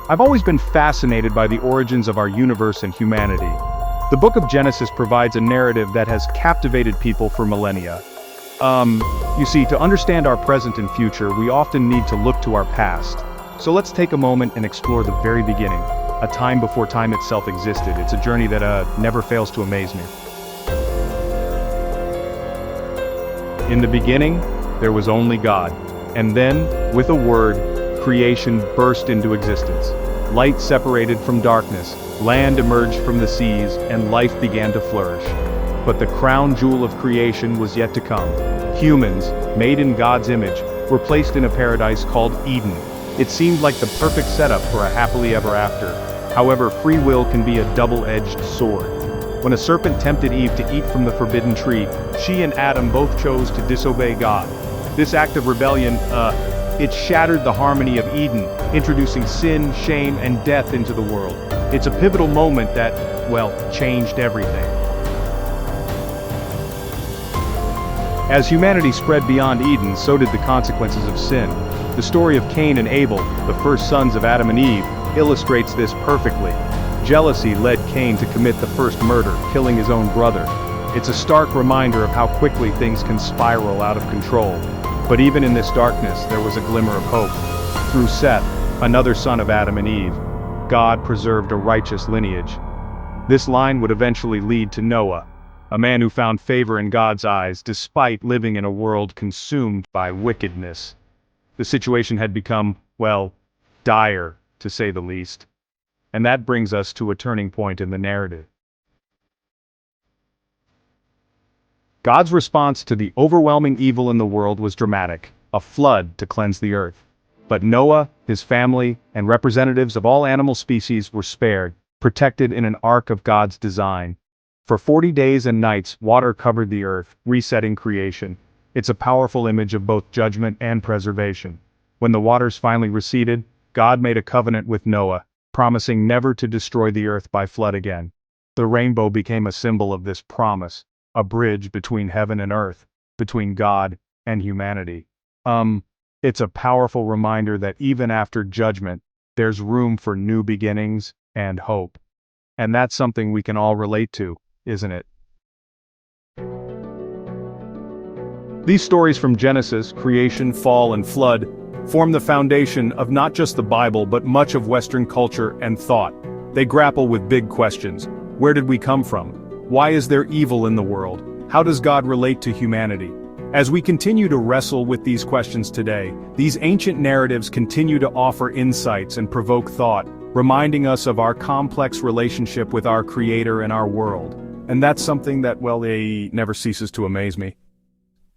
I've always been fascinated by the origins of our universe and humanity. The book of Genesis provides a narrative that has captivated people for millennia. You see, to understand our present and future, we often need to look to our past. So let's take a moment and explore the very beginning, a time before time itself existed. It's a journey that never fails to amaze me. In the beginning, there was only God. And then, with a word, creation burst into existence. Light separated from darkness, land emerged from the seas, and life began to flourish. But the crown jewel of creation was yet to come. Humans, made in God's image, were placed in a paradise called Eden. It seemed like the perfect setup for a happily ever after. However, free will can be a double-edged sword. When a serpent tempted Eve to eat from the forbidden tree, she and Adam both chose to disobey God. This act of rebellion, it shattered the harmony of Eden, introducing sin, shame, and death into the world. It's a pivotal moment that, well, changed everything. As humanity spread beyond Eden, so did the consequences of sin. The story of Cain and Abel, the first sons of Adam and Eve, illustrates this perfectly. Jealousy led Cain to commit the first murder, killing his own brother. It's a stark reminder of how quickly things can spiral out of control. But even in this darkness, there was a glimmer of hope. Through Seth, another son of Adam and Eve, God preserved a righteous lineage. This line would eventually lead to Noah, a man who found favor in God's eyes despite living in a world consumed by wickedness. The situation had become, well, dire, to say the least. And that brings us to a turning point in the narrative. God's response to the overwhelming evil in the world was dramatic, a flood to cleanse the earth. But Noah, his family, and representatives of all animal species were spared, protected in an ark of God's design. For 40 days and nights, water covered the earth, resetting creation. It's a powerful image of both judgment and preservation. When the waters finally receded, God made a covenant with Noah, promising never to destroy the earth by flood again. The rainbow became a symbol of this promise, a bridge between heaven and earth, between God and humanity. It's a powerful reminder that even after judgment, there's room for new beginnings and hope. And that's something we can all relate to, isn't it? These stories from Genesis, creation, fall, and flood, form the foundation of not just the Bible but much of Western culture and thought. They grapple with big questions. Where did we come from? Why is there evil in the world? How does God relate to humanity? As we continue to wrestle with these questions today, these ancient narratives continue to offer insights and provoke thought, reminding us of our complex relationship with our Creator and our world. And that's something that, well, never ceases to amaze me.